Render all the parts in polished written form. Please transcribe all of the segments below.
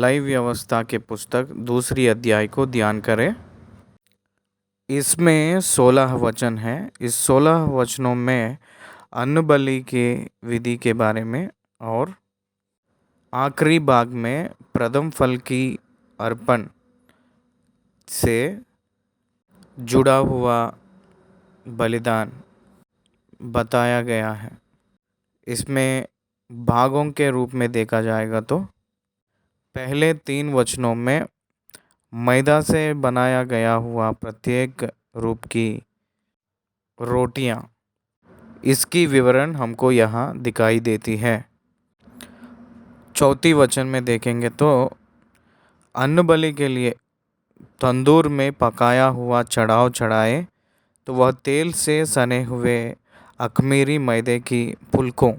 भलाई व्यवस्था के पुस्तक दूसरी अध्याय को ध्यान करें। इसमें 16 वचन हैं। इस 16 वचनों में अन्न बलि के विधि के बारे में और आखिरी भाग में प्रथम फल की अर्पण से जुड़ा हुआ बलिदान बताया गया है। इसमें भागों के रूप में देखा जाएगा तो पहले 3 वचनों में मैदा से बनाया गया हुआ प्रत्येक रूप की रोटियां, इसकी विवरण हमको यहाँ दिखाई देती है। चौथी वचन में देखेंगे तो अन्न बलि के लिए तंदूर में पकाया हुआ चढ़ाव चढ़ाए तो वह तेल से सने हुए अखमीरी मैदे की फुलकों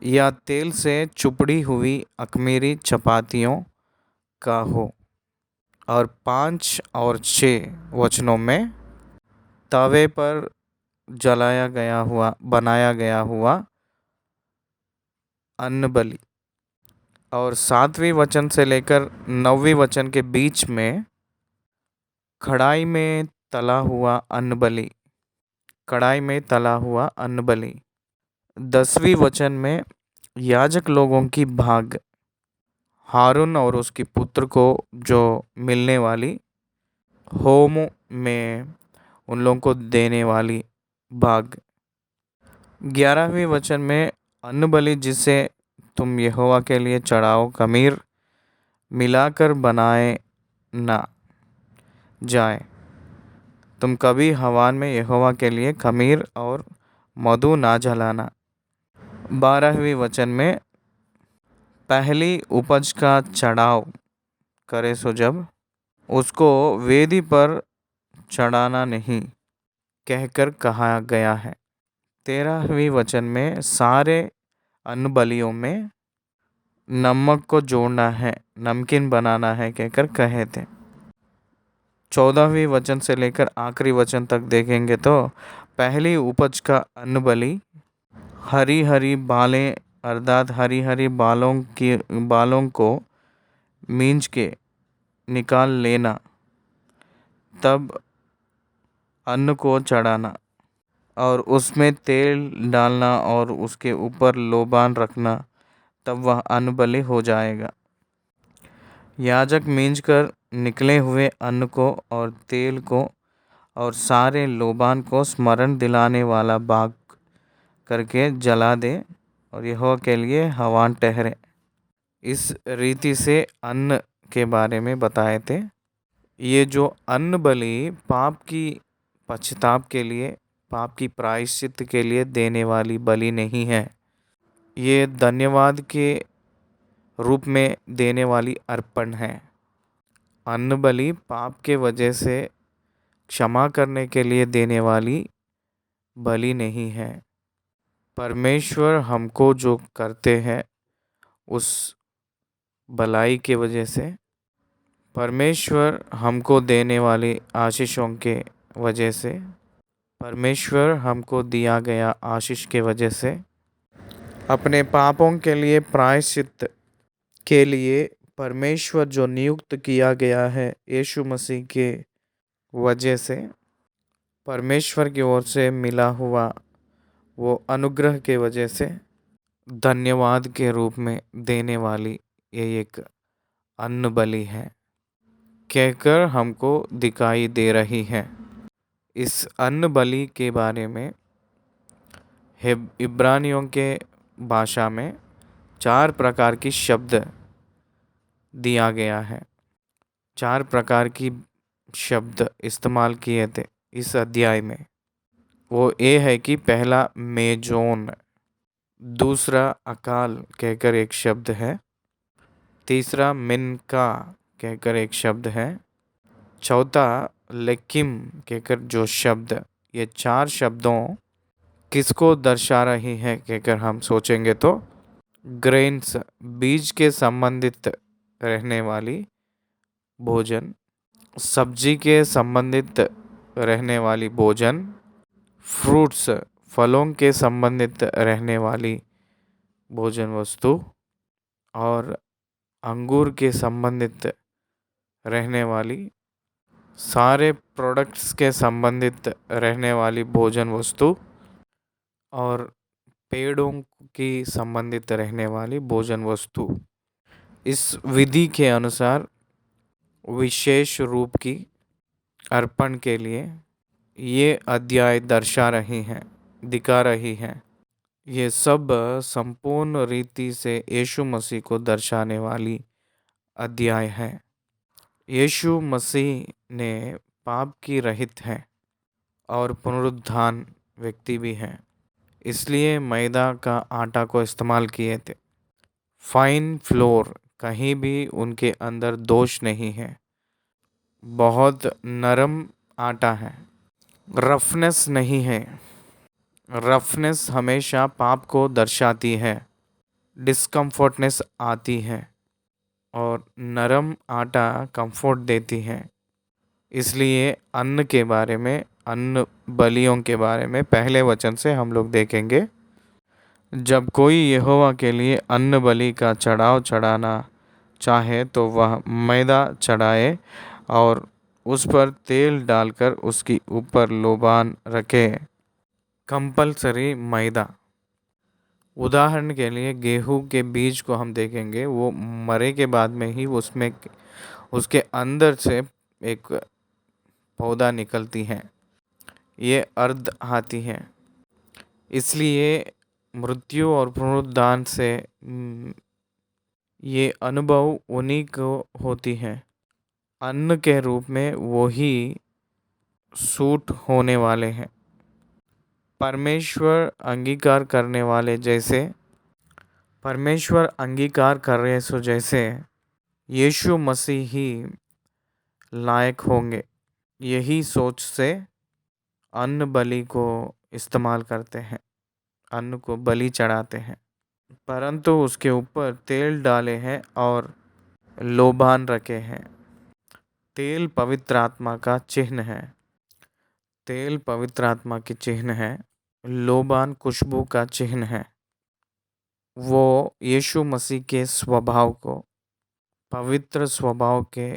या तेल से चुपड़ी हुई अखमीरी चपातियों का हो। और 5 और 6 वचनों में तवे पर बनाया गया हुआ अन्न बलि। और 7वें वचन से लेकर 9वें वचन के बीच में कढ़ाई में तला हुआ अन्न बलि। 10वें वचन में याजक लोगों की भाग, हारून और उसके पुत्र को जो मिलने वाली होम में उन लोगों को देने वाली भाग। 11वें वचन में अन्न बलि जिसे तुम यहोवा के लिए चढ़ाओ खमीर मिलाकर बनाए ना जाए। तुम कभी हवन में यहोवा के लिए खमीर और मधु ना जलाना। 12वें वचन में पहली उपज का चढ़ाव करे सो जब उसको वेदी पर चढ़ाना नहीं कहकर कहा गया है। 13वें वचन में सारे अन्न बलियों में नमक को जोड़ना है, नमकीन बनाना है कहकर कहे थे। 14वें वचन से लेकर आखिरी वचन तक देखेंगे तो पहली उपज का अन्न बलि हरी हरी बालें अर्थात हरी हरी बालों को मींज के निकाल लेना, तब अन्न को चढ़ाना और उसमें तेल डालना और उसके ऊपर लोबान रखना, तब वह अन्न बलि हो जाएगा। याजक मींज कर निकले हुए अन्न को और तेल को और सारे लोबान को स्मरण दिलाने वाला भाग करके जला दे और यहोवा के लिए हवन ठहरे। इस रीति से अन्न के बारे में बताए थे। ये जो अन्न बलि पाप की पश्चाताप के लिए, पाप की प्रायश्चित के लिए देने वाली बलि नहीं है। ये धन्यवाद के रूप में देने वाली अर्पण है। अन्न बलि पाप के वजह से क्षमा करने के लिए देने वाली बलि नहीं है। परमेश्वर हमको जो करते हैं उस भलाई के वजह से, परमेश्वर हमको देने वाली आशीषों के वजह से, परमेश्वर हमको दिया गया आशीष के वजह से, अपने पापों के लिए प्रायश्चित के लिए परमेश्वर जो नियुक्त किया गया है यीशु मसीह के वजह से, परमेश्वर की ओर से मिला हुआ वो अनुग्रह के वजह से धन्यवाद के रूप में देने वाली ये एक अन्न बलि है कहकर हमको दिखाई दे रही है। इस अन्न बलि के बारे में इब्रानियों के भाषा में 4 प्रकार की शब्द दिया गया है। 4 प्रकार की शब्द इस्तेमाल किए थे इस अध्याय में। वो ये है कि पहला मेजोन, दूसरा अकाल कहकर एक शब्द है, तीसरा मिनका कहकर एक शब्द है, चौथा लेकिम कहकर जो शब्द, ये 4 शब्दों किसको दर्शा रही है कहकर हम सोचेंगे तो ग्रेन्स, बीज के संबंधित रहने वाली भोजन, सब्जी के संबंधित रहने वाली भोजन, फ्रूट्स फलों के संबंधित रहने वाली भोजन वस्तु, और अंगूर के संबंधित रहने वाली, सारे प्रोडक्ट्स के संबंधित रहने वाली भोजन वस्तु और पेड़ों की संबंधित रहने वाली भोजन वस्तु, इस विधि के अनुसार विशेष रूप की अर्पण के लिए ये अध्याय दर्शा रही हैं, दिखा रही हैं। ये सब संपूर्ण रीति से यीशु मसीह को दर्शाने वाली अध्याय है। यीशु मसीह ने पाप की रहित है और पुनरुत्थान व्यक्ति भी हैं, इसलिए मैदा का आटा को इस्तेमाल किए थे। फाइन फ्लोर, कहीं भी उनके अंदर दोष नहीं है, बहुत नरम आटा है, रफनेस नहीं है। रफनेस हमेशा पाप को दर्शाती है, डिस्कम्फर्टनेस आती है, और नरम आटा कंफर्ट देती है। इसलिए अन्न के बारे में, अन्न बलियों के बारे में पहले वचन से हम लोग देखेंगे। जब कोई यहोवा के लिए अन्न बलि का चढ़ाव चढ़ाना चाहे तो वह मैदा चढ़ाए और उस पर तेल डालकर उसके ऊपर लोबान रखे। कंपलसरी मैदा। उदाहरण के लिए गेहूं के बीज को हम देखेंगे, वो मरे के बाद में ही उसमें उसके अंदर से एक पौधा निकलती है, ये अर्ध आती है। इसलिए मृत्यु और पुनरुत्थान से ये अनुभव उन्हीं को होती है। अन्न के रूप में वो ही सूट होने वाले हैं। परमेश्वर अंगीकार करने वाले जैसे, परमेश्वर अंगीकार कर रहे सो जैसे यीशु मसीह ही लायक होंगे, यही सोच से अन्न बलि को इस्तेमाल करते हैं, अन्न को बलि चढ़ाते हैं। परंतु उसके ऊपर तेल डाले हैं और लोबान रखे हैं। तेल पवित्र आत्मा का चिन्ह है, तेल पवित्र आत्मा की चिन्ह है, लोबान खुशबू का चिन्ह है। वो यीशु मसीह के स्वभाव को, पवित्र स्वभाव के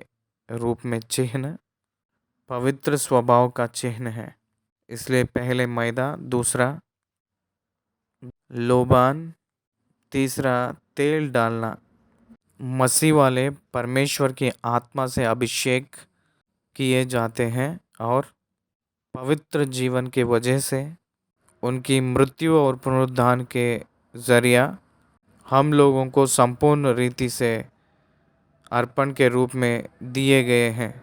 रूप में चिन्ह, पवित्र स्वभाव का चिन्ह है। इसलिए पहले मैदा, दूसरा लोबान, तीसरा तेल डालना। मसीह वाले परमेश्वर की आत्मा से अभिषेक किए जाते हैं और पवित्र जीवन के वजह से उनकी मृत्यु और पुनरुत्थान के ज़रिया हम लोगों को संपूर्ण रीति से अर्पण के रूप में दिए गए हैं,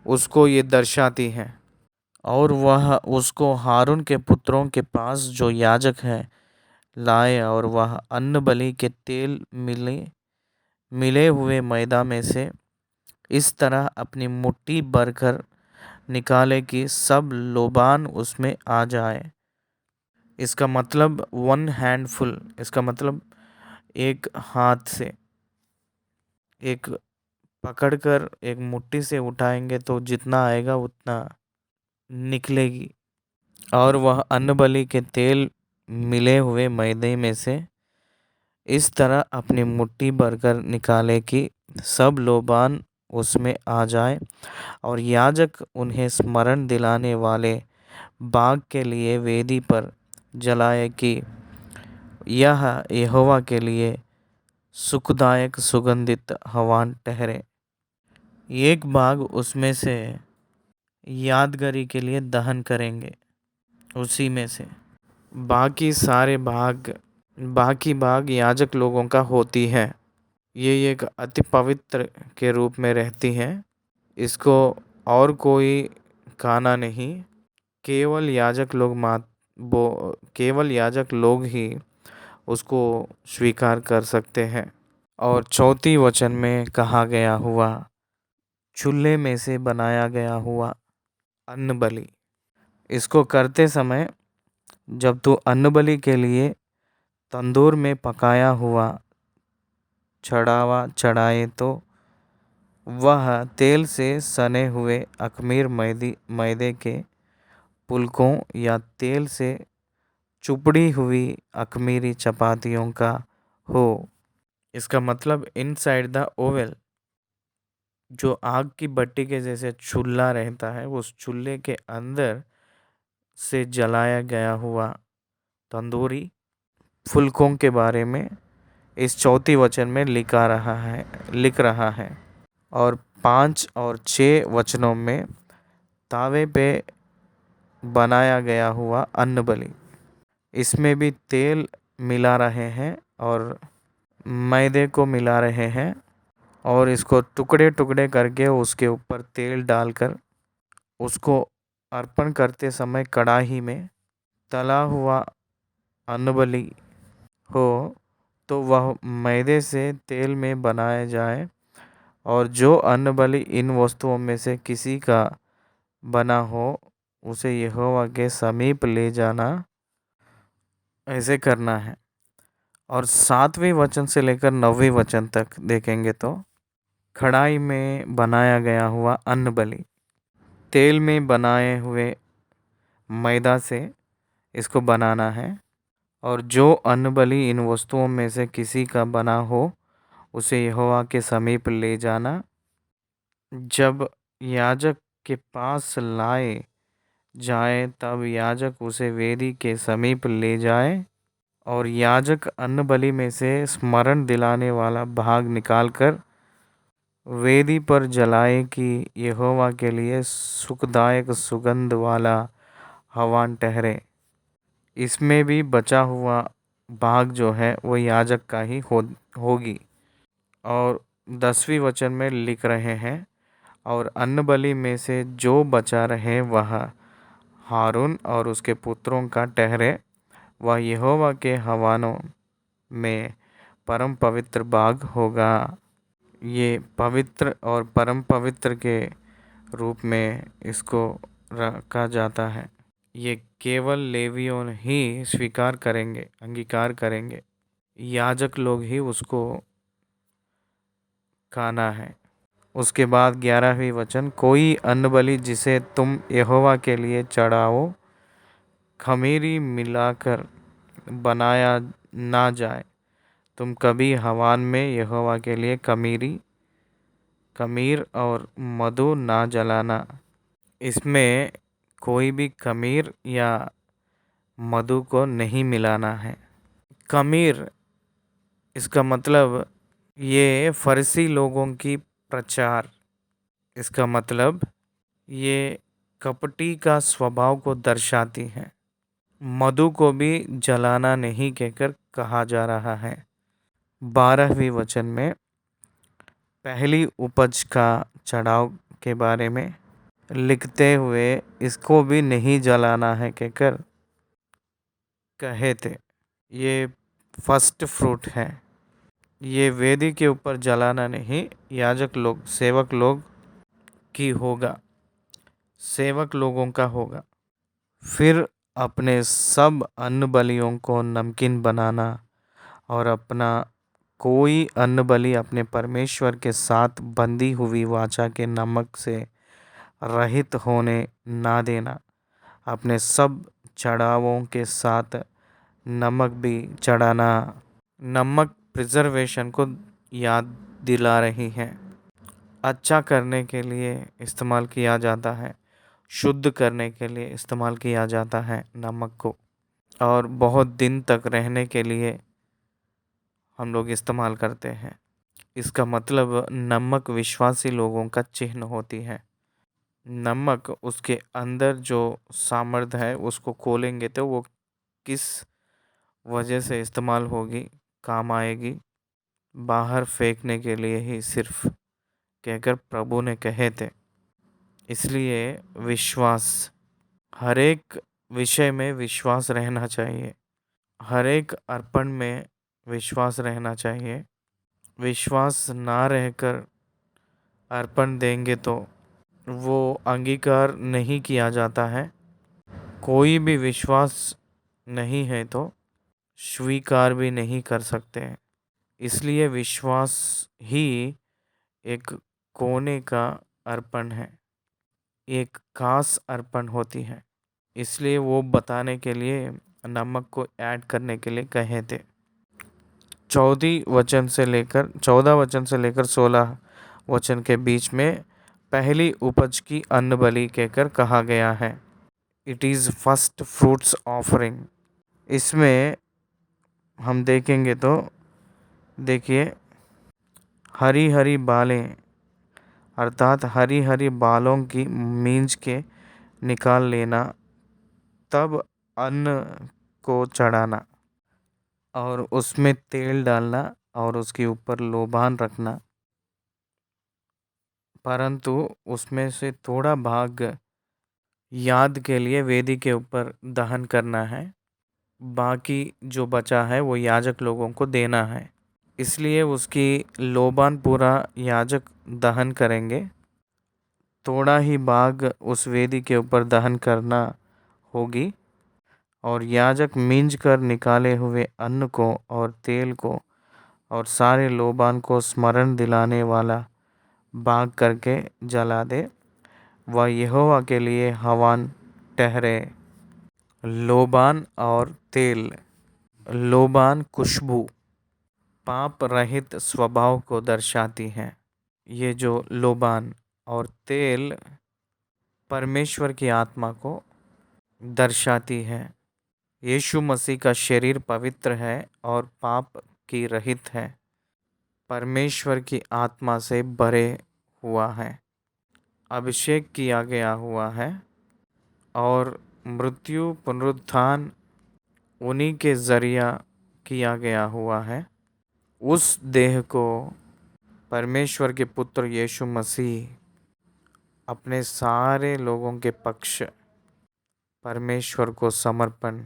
उसको ये दर्शाती है। और वह उसको हारून के पुत्रों के पास जो याजक है लाए और वह अन्न बलि के तेल मिले हुए मैदा में से इस तरह अपनी मुट्ठी भरकर निकाले कि सब लोबान उसमें आ जाए। इसका मतलब वन हैंडफुल, इसका मतलब एक हाथ से, एक पकड़कर एक मुट्ठी से उठाएंगे तो जितना आएगा उतना निकलेगी। और वह अन्न बलि के तेल मिले हुए मैदे में से इस तरह अपनी मुट्ठी भरकर निकाले कि सब लोबान उसमें आ जाए, और याजक उन्हें स्मरण दिलाने वाले बाग के लिए वेदी पर जलाए कि यह यहोवा के लिए सुखदायक सुगंधित हवा ठहरे। एक भाग उसमें से यादगारी के लिए दहन करेंगे, उसी में से बाकी भाग याजक लोगों का होती है। ये एक अति पवित्र के रूप में रहती है, इसको और कोई खाना नहीं, केवल केवल याजक लोग ही उसको स्वीकार कर सकते हैं। और चौथी वचन में कहा गया हुआ चूल्हे में से बनाया गया हुआ अन्न बलि, इसको करते समय जब तू अन्न बलि के लिए तंदूर में पकाया हुआ चढ़ावा चढ़ाए तो वह तेल से सने हुए अख़मीर मैदे के पुलकों या तेल से चुपड़ी हुई अख़मीरी चपातियों का हो। इसका मतलब इनसाइड द ओवल, जो आग की भट्टी के जैसे चूल्हा रहता है, उस चूल्हे के अंदर से जलाया गया हुआ तंदूरी फुलकों के बारे में इस चौथी वचन में लिख रहा है। और 5 और 6 वचनों में तावे पे बनाया गया हुआ अन्न बलि, इसमें भी तेल मिला रहे हैं और मैदे को मिला रहे हैं और इसको टुकड़े टुकड़े करके उसके ऊपर तेल डालकर उसको अर्पण करते समय कढ़ाई में तला हुआ अन्न बलि हो तो वह मैदे से तेल में बनाया जाए, और जो अन्न बलि इन वस्तुओं में से किसी का बना हो उसे यहोवा के समीप ले जाना, ऐसे करना है। और 7वें वचन से लेकर 9वें वचन तक देखेंगे तो कढ़ाई में बनाया गया हुआ अन्न बलि, तेल में बनाए हुए मैदा से इसको बनाना है, और जो अन्न बलि इन वस्तुओं में से किसी का बना हो उसे यहोवा के समीप ले जाना। जब याजक के पास लाए जाए तब याजक उसे वेदी के समीप ले जाए और याजक अन्न बलि में से स्मरण दिलाने वाला भाग निकालकर वेदी पर जलाए कि यहोवा के लिए सुखदायक सुगंध वाला हवन ठहरे। इसमें भी बचा हुआ भाग जो है वो याजक का ही होगी। और 10वें वचन में लिख रहे हैं, और अन्न बलि में से जो बचा रहे वह हारून और उसके पुत्रों का ठहरे, वह यहोवा के हवनों में परम पवित्र भाग होगा। ये पवित्र और परम पवित्र के रूप में इसको रखा जाता है। ये केवल लेवियों ही स्वीकार करेंगे, अंगीकार करेंगे, याजक लोग ही उसको खाना है। उसके बाद 11वें वचन, कोई अन्न बलि जिसे तुम यहोवा के लिए चढ़ाओ खमीरी मिलाकर बनाया ना जाए। तुम कभी हवन में यहोवा के लिए खमीर और मधु ना जलाना। इसमें कोई भी खमीर या मधु को नहीं मिलाना है। खमीर, इसका मतलब ये फरीसी लोगों की प्रचार, इसका मतलब ये कपटी का स्वभाव को दर्शाती है। मधु को भी जलाना नहीं कहकर कहा जा रहा है। 12वें वचन में पहली उपज का चढ़ाव के बारे में लिखते हुए इसको भी नहीं जलाना है कहकर कहे थे। ये फर्स्ट फ्रूट है, ये वेदी के ऊपर जलाना नहीं, याजक लोग, सेवक लोग की होगा, सेवक लोगों का होगा। फिर अपने सब अन्न बलियों को नमकीन बनाना और अपना कोई अन्न बलि अपने परमेश्वर के साथ बंधी हुई वाचा के नमक से रहित होने ना देना। अपने सब चढ़ावों के साथ नमक भी चढ़ाना। नमक प्रिजर्वेशन को याद दिला रही है, अच्छा करने के लिए इस्तेमाल किया जाता है, शुद्ध करने के लिए इस्तेमाल किया जाता है नमक को, और बहुत दिन तक रहने के लिए हम लोग इस्तेमाल करते हैं। इसका मतलब नमक विश्वासी लोगों का चिन्ह होती है। नमक उसके अंदर जो सामर्थ्य है उसको खोलेंगे तो वो किस वजह से इस्तेमाल होगी, काम आएगी, बाहर फेंकने के लिए ही सिर्फ कहकर प्रभु ने कहे थे। इसलिए विश्वास, हर एक विषय में विश्वास रहना चाहिए, हर एक अर्पण में विश्वास रहना चाहिए। विश्वास ना रहकर अर्पण देंगे तो वो अंगीकार नहीं किया जाता है। कोई भी विश्वास नहीं है तो स्वीकार भी नहीं कर सकते हैं। इसलिए विश्वास ही एक कोने का अर्पण है, एक खास अर्पण होती है। इसलिए वो बताने के लिए नमक को ऐड करने के लिए कहे थे। 14 वचन से लेकर 16 वचन के बीच में पहली उपज की अन्न बलि कहकर कहा गया है। It is first fruits offering. इसमें हम देखेंगे तो देखिए, हरी हरी बालें अर्थात हरी हरी बालों की मींज के निकाल लेना, तब अन्न को चढ़ाना और उसमें तेल डालना और उसके ऊपर लोबान रखना, परंतु उसमें से थोड़ा भाग याद के लिए वेदी के ऊपर दहन करना है, बाकी जो बचा है वो याजक लोगों को देना है। इसलिए उसकी लोबान पूरा याजक दहन करेंगे। थोड़ा ही भाग उस वेदी के ऊपर दहन करना होगी और याजक मींज कर निकाले हुए अन्न को और तेल को और सारे लोबान को स्मरण दिलाने वाला भाग करके जला दे, वह यहोवा के लिए हवन ठहरे। लोबान और तेल। लोबान खुशबू पाप रहित स्वभाव को दर्शाती है। ये जो लोबान और तेल परमेश्वर की आत्मा को दर्शाती है। यीशु मसीह का शरीर पवित्र है और पाप की रहित है, परमेश्वर की आत्मा से भरे हुआ है, अभिषेक किया गया हुआ है और मृत्यु पुनरुत्थान उन्हीं के ज़रिया किया गया हुआ है। उस देह को परमेश्वर के पुत्र यीशु मसीह अपने सारे लोगों के पक्ष परमेश्वर को समर्पण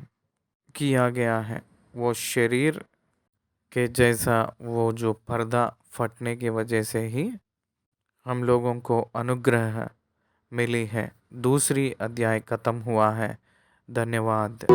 किया गया है। वो शरीर के जैसा वो जो पर्दा फटने की वजह से ही हम लोगों को अनुग्रह मिली है। दूसरी अध्याय खत्म हुआ है। धन्यवाद।